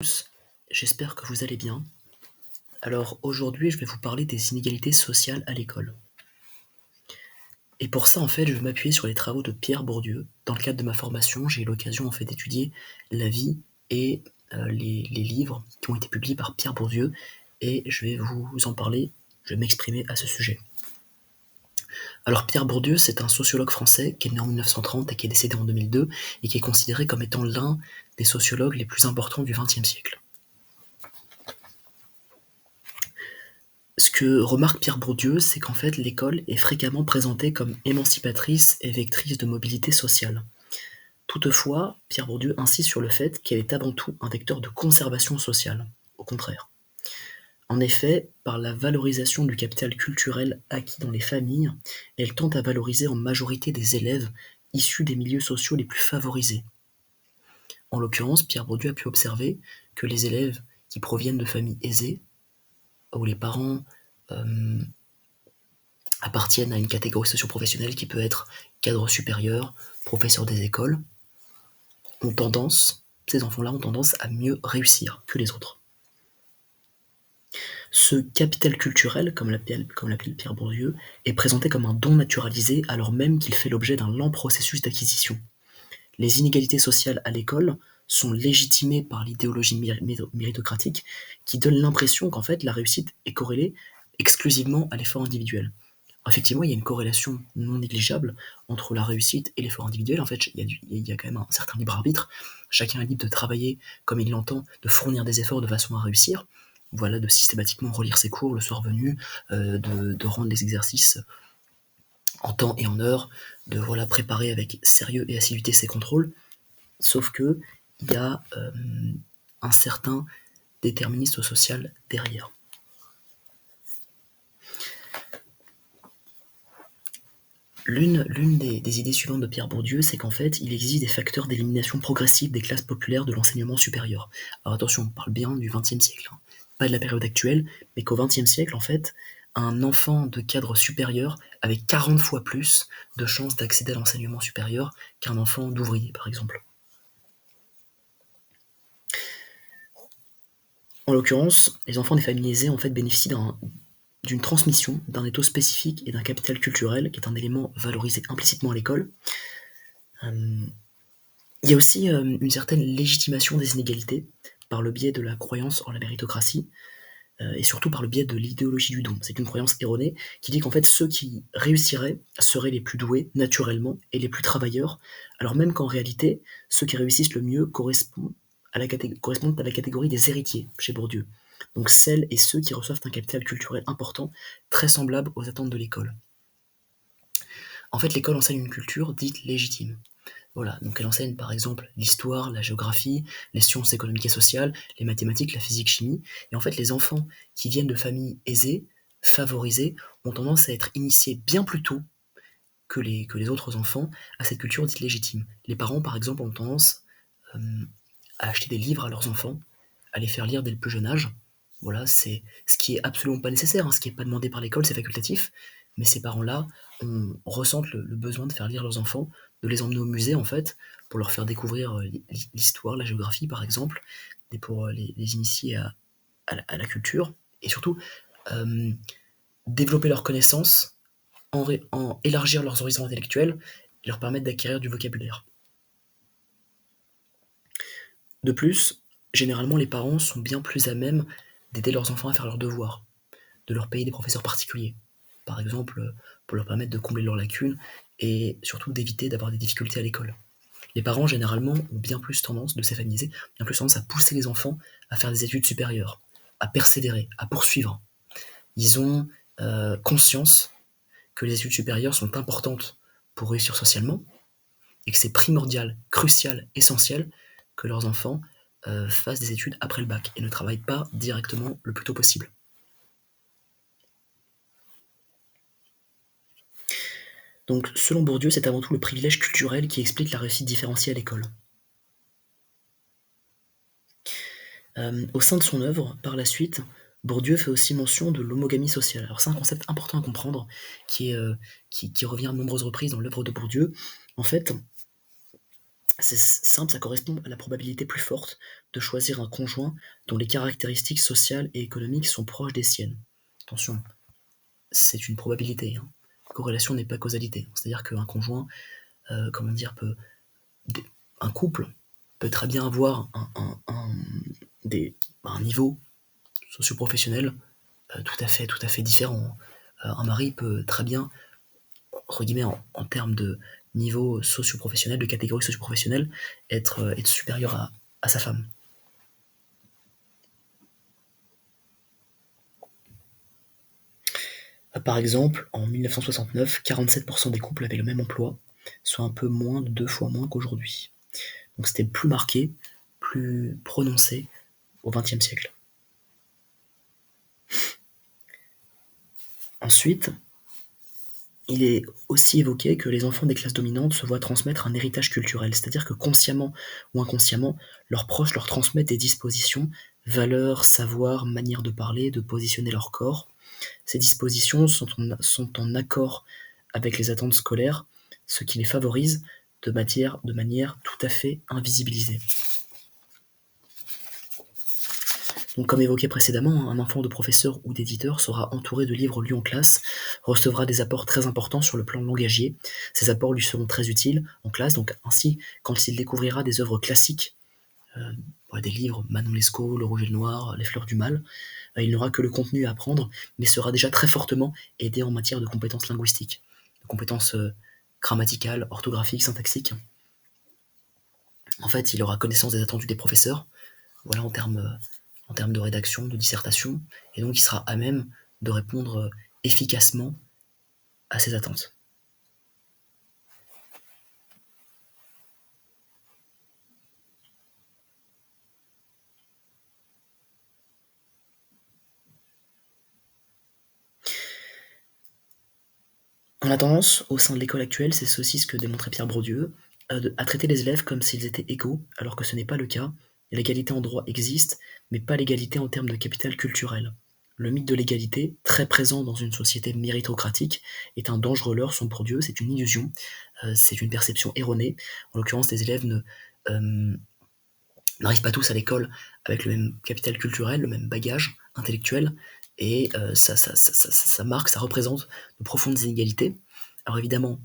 Tous, j'espère que vous allez bien. Alors aujourd'hui, je vais vous parler des inégalités sociales à l'école. Et pour ça, en fait, je vais m'appuyer sur les travaux de Pierre Bourdieu. Dans le cadre de ma formation, j'ai eu l'occasion en fait d'étudier la vie et les livres qui ont été publiés par Pierre Bourdieu, et je vais vous en parler, je vais m'exprimer à ce sujet. Alors Pierre Bourdieu, c'est un sociologue français qui est né en 1930 et qui est décédé en 2002, et qui est considéré comme étant l'un des sociologues les plus importants du XXe siècle. Ce que remarque Pierre Bourdieu, c'est qu'en fait l'école est fréquemment présentée comme émancipatrice et vectrice de mobilité sociale. Toutefois, Pierre Bourdieu insiste sur le fait qu'elle est avant tout un vecteur de conservation sociale, au contraire. En effet, par la valorisation du capital culturel acquis dans les familles, elle tente à valoriser en majorité des élèves issus des milieux sociaux les plus favorisés. En l'occurrence, Pierre Bourdieu a pu observer que les élèves qui proviennent de familles aisées, où les parents appartiennent à une catégorie socio-professionnelle qui peut être cadre supérieur, professeur des écoles, ces enfants-là ont tendance à mieux réussir que les autres. Ce capital culturel, comme l'appelle Pierre Bourdieu, est présenté comme un don naturalisé alors même qu'il fait l'objet d'un lent processus d'acquisition. Les inégalités sociales à l'école sont légitimées par l'idéologie méritocratique qui donne l'impression qu'en fait la réussite est corrélée exclusivement à l'effort individuel. Effectivement, il y a une corrélation non négligeable entre la réussite et l'effort individuel. En fait, il y a quand même un certain libre arbitre. Chacun est libre de travailler comme il l'entend, de fournir des efforts de façon à réussir. Voilà, de systématiquement relire ses cours le soir venu, de rendre les exercices en temps et en heure, de préparer avec sérieux et assiduité ses contrôles. Sauf que il y a un certain déterminisme social derrière. L'une des idées suivantes de Pierre Bourdieu, c'est qu'en fait, il existe des facteurs d'élimination progressive des classes populaires de l'enseignement supérieur. Alors attention, on parle bien du XXe siècle, hein, pas de la période actuelle, mais qu'au XXe siècle, en fait, un enfant de cadre supérieur avait 40 fois plus de chances d'accéder à l'enseignement supérieur qu'un enfant d'ouvrier, par exemple. En l'occurrence, les enfants des familles aisées, en fait, bénéficient d'une transmission, d'un étau spécifique et d'un capital culturel qui est un élément valorisé implicitement à l'école. Il y a aussi une certaine légitimation des inégalités par le biais de la croyance en la méritocratie et surtout par le biais de l'idéologie du don. C'est une croyance erronée qui dit qu'en fait ceux qui réussiraient seraient les plus doués naturellement et les plus travailleurs, alors même qu'en réalité ceux qui réussissent le mieux correspondent à la catégorie des héritiers chez Bourdieu. Donc celles et ceux qui reçoivent un capital culturel important, très semblable aux attentes de l'école. En fait, l'école enseigne une culture dite légitime. Voilà, donc elle enseigne par exemple l'histoire, la géographie, les sciences économiques et sociales, les mathématiques, la physique, chimie. Et en fait, les enfants qui viennent de familles aisées, favorisées, ont tendance à être initiés bien plus tôt que les autres enfants à cette culture dite légitime. Les parents, par exemple, ont tendance à acheter des livres à leurs enfants, à les faire lire dès le plus jeune âge. Voilà, c'est ce qui est absolument pas nécessaire, hein, ce qui n'est pas demandé par l'école, c'est facultatif. Mais ces parents-là ressentent le besoin de faire lire leurs enfants, de les emmener au musée en fait, pour leur faire découvrir l'histoire, la géographie par exemple, et pour les initier à la culture, et surtout développer leurs connaissances, en élargir leurs horizons intellectuels, et leur permettre d'acquérir du vocabulaire. De plus, généralement les parents sont bien plus à même d'aider leurs enfants à faire leurs devoirs, de leur payer des professeurs particuliers, par exemple pour leur permettre de combler leurs lacunes et surtout d'éviter d'avoir des difficultés à l'école. Les parents, généralement, ont bien plus tendance, de ces familles, bien plus tendance à pousser les enfants à faire des études supérieures, à persévérer, à poursuivre. Ils ont conscience que les études supérieures sont importantes pour réussir socialement et que c'est primordial, crucial, essentiel que leurs enfants fassent des études après le bac et ne travaillent pas directement le plus tôt possible. Donc, selon Bourdieu, c'est avant tout le privilège culturel qui explique la réussite différenciée à l'école. Au sein de son œuvre, par la suite, Bourdieu fait aussi mention de l'homogamie sociale. Alors c'est un concept important à comprendre qui revient à de nombreuses reprises dans l'œuvre de Bourdieu. En fait, c'est simple, ça correspond à la probabilité plus forte de choisir un conjoint dont les caractéristiques sociales et économiques sont proches des siennes. Attention, c'est une probabilité, hein. Corrélation n'est pas causalité. C'est-à-dire qu'un conjoint, comment dire, un couple peut très bien avoir un niveau socio-professionnel tout à fait différent. Un mari peut très bien, entre guillemets, en termes de niveau socio-professionnel, de catégorie socio-professionnelle, être supérieur à sa femme. Par exemple, en 1969, 47% des couples avaient le même emploi, soit un peu moins de 2 fois moins qu'aujourd'hui. Donc c'était plus marqué, plus prononcé au XXe siècle. Ensuite, il est aussi évoqué que les enfants des classes dominantes se voient transmettre un héritage culturel, c'est-à-dire que consciemment ou inconsciemment, leurs proches leur transmettent des dispositions, valeurs, savoirs, manières de parler, de positionner leur corps. Ces dispositions sont en accord avec les attentes scolaires, ce qui les favorise de manière tout à fait invisibilisée. Donc, comme évoqué précédemment, un enfant de professeur ou d'éditeur sera entouré de livres lus en classe, recevra des apports très importants sur le plan langagier. Ces apports lui seront très utiles en classe, donc ainsi, quand il découvrira des œuvres classiques, des livres Manon Lescaut, Le Rouge et le Noir, Les Fleurs du Mal, il n'aura que le contenu à apprendre, mais sera déjà très fortement aidé en matière de compétences linguistiques, de compétences grammaticales, orthographiques, syntaxiques. En fait, il aura connaissance des attendus des professeurs, voilà, en termes de rédaction, de dissertation, et donc il sera à même de répondre efficacement à ces attentes. On a tendance, au sein de l'école actuelle, c'est aussi ce que démontrait Pierre Bourdieu, à traiter les élèves comme s'ils étaient égaux, alors que ce n'est pas le cas. L'égalité en droit existe, mais pas l'égalité en termes de capital culturel. Le mythe de l'égalité, très présent dans une société méritocratique, est un dangereux leurre selon Bourdieu, c'est une illusion, c'est une perception erronée. En l'occurrence, les élèves n'arrivent pas tous à l'école avec le même capital culturel, le même bagage intellectuel, et ça marque, ça représente de profondes inégalités. Alors évidemment,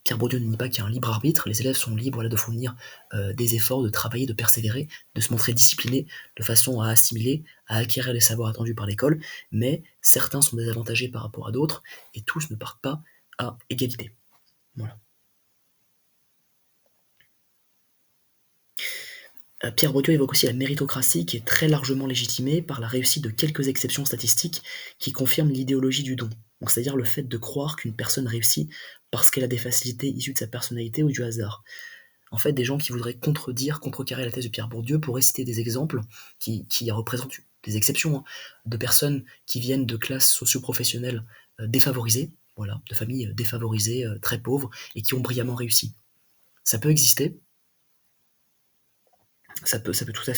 Pierre Bourdieu ne nie pas qu'il y a un libre arbitre, les élèves sont libres de fournir des efforts, de travailler, de persévérer, de se montrer disciplinés de façon à assimiler, à acquérir les savoirs attendus par l'école, mais certains sont désavantagés par rapport à d'autres, et tous ne partent pas à égalité. Voilà. Pierre Bourdieu évoque aussi la méritocratie qui est très largement légitimée par la réussite de quelques exceptions statistiques qui confirment l'idéologie du don. Donc, c'est-à-dire le fait de croire qu'une personne réussit parce qu'elle a des facilités issues de sa personnalité ou du hasard. En fait, des gens qui voudraient contrecarrer la thèse de Pierre Bourdieu pourraient citer des exemples qui représentent des exceptions, hein, de personnes qui viennent de classes socio-professionnelles défavorisées, voilà, de familles défavorisées, très pauvres, et qui ont brillamment réussi. Ça peut exister, ça peut tout à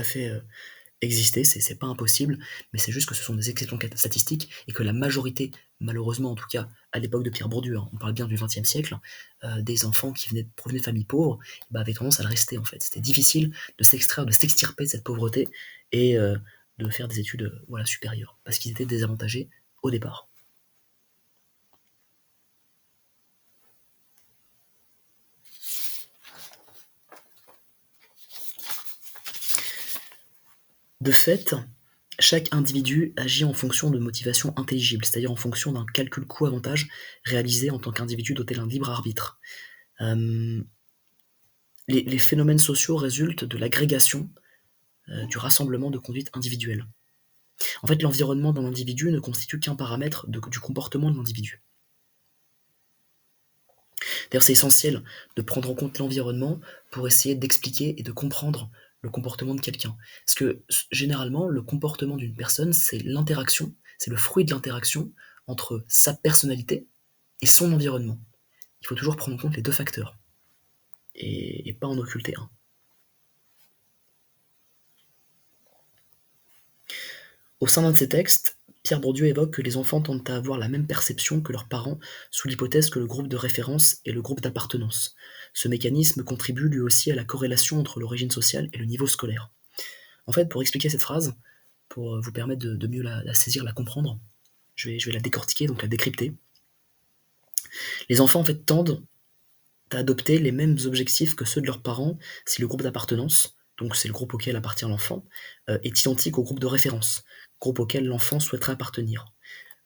fait exister, c'est pas impossible, mais c'est juste que ce sont des exceptions statistiques et que la majorité, malheureusement en tout cas à l'époque de Pierre Bourdieu, hein, on parle bien du XXe siècle, des enfants qui provenaient de familles pauvres, avaient tendance à le rester en fait. C'était difficile de s'extraire, de s'extirper de cette pauvreté et de faire des études supérieures, parce qu'ils étaient désavantagés au départ. De fait, chaque individu agit en fonction de motivations intelligibles, c'est-à-dire en fonction d'un calcul coût-avantage réalisé en tant qu'individu doté d'un libre arbitre. Les phénomènes sociaux résultent de l'agrégation, du rassemblement de conduites individuelles. En fait, l'environnement d'un individu ne constitue qu'un paramètre du comportement de l'individu. D'ailleurs, c'est essentiel de prendre en compte l'environnement pour essayer d'expliquer et de comprendre le comportement de quelqu'un. Parce que généralement, le comportement d'une personne, c'est l'interaction, c'est le fruit de l'interaction entre sa personnalité et son environnement. Il faut toujours prendre en compte les deux facteurs et pas en occulter un. Au sein d'un de ses textes, Pierre Bourdieu évoque que les enfants tendent à avoir la même perception que leurs parents sous l'hypothèse que le groupe de référence est le groupe d'appartenance. Ce mécanisme contribue lui aussi à la corrélation entre l'origine sociale et le niveau scolaire. En fait, pour expliquer cette phrase, pour vous permettre de mieux la saisir, la comprendre, je vais la décortiquer, donc la décrypter. Les enfants en fait tendent à adopter les mêmes objectifs que ceux de leurs parents si le groupe d'appartenance, donc c'est le groupe auquel appartient l'enfant, est identique au groupe de référence, groupe auquel l'enfant souhaiterait appartenir.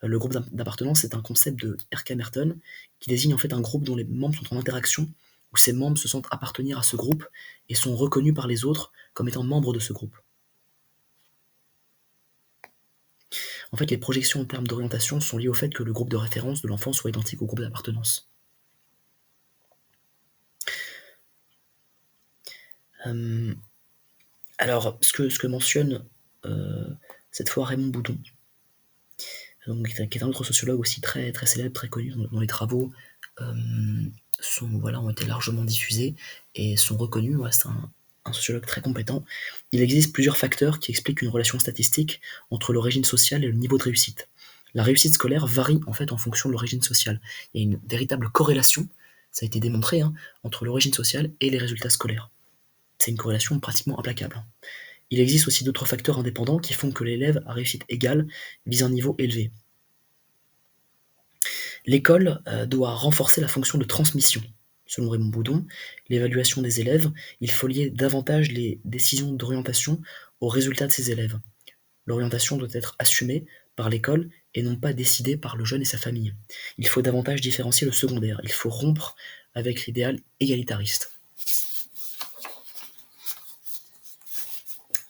Le groupe d'appartenance est un concept de Erkam Merton qui désigne en fait un groupe dont les membres sont en interaction, où ces membres se sentent appartenir à ce groupe et sont reconnus par les autres comme étant membres de ce groupe. En fait, les projections en termes d'orientation sont liées au fait que le groupe de référence de l'enfant soit identique au groupe d'appartenance. Alors, ce que mentionne cette fois Raymond Boudon, donc, qui est un autre sociologue aussi très, très célèbre, très connu, dont les travaux ont été largement diffusés et sont reconnus. Voilà, c'est un sociologue très compétent. Il existe plusieurs facteurs qui expliquent une relation statistique entre l'origine sociale et le niveau de réussite. La réussite scolaire varie en fait en fonction de l'origine sociale. Il y a une véritable corrélation, ça a été démontré, entre l'origine sociale et les résultats scolaires. C'est une corrélation pratiquement implacable. Il existe aussi d'autres facteurs indépendants qui font que l'élève à réussite égale vise un niveau élevé. L'école doit renforcer la fonction de transmission. Selon Raymond Boudon, l'évaluation des élèves, il faut lier davantage les décisions d'orientation aux résultats de ses élèves. L'orientation doit être assumée par l'école et non pas décidée par le jeune et sa famille. Il faut davantage différencier le secondaire. Il faut rompre avec l'idéal égalitariste.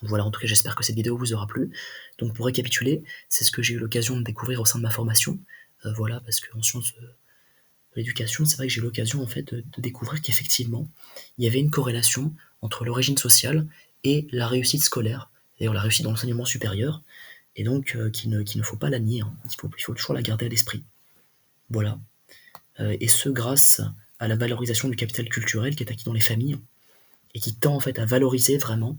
Voilà, en tout cas, j'espère que cette vidéo vous aura plu. Donc, pour récapituler, c'est ce que j'ai eu l'occasion de découvrir au sein de ma formation. Voilà, parce qu'en sciences de l'éducation, c'est vrai que j'ai eu l'occasion en fait de découvrir qu'effectivement, il y avait une corrélation entre l'origine sociale et la réussite scolaire, d'ailleurs la réussite dans l'enseignement supérieur, et donc qu'il ne faut pas la nier, il faut toujours la garder à l'esprit. Voilà. Et ce grâce à la valorisation du capital culturel qui est acquis dans les familles, et qui tend en fait à valoriser vraiment,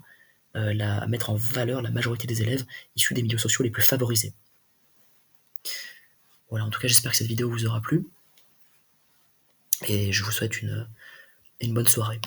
à mettre en valeur la majorité des élèves issus des milieux sociaux les plus favorisés. Voilà, en tout cas j'espère que cette vidéo vous aura plu, et je vous souhaite une bonne soirée.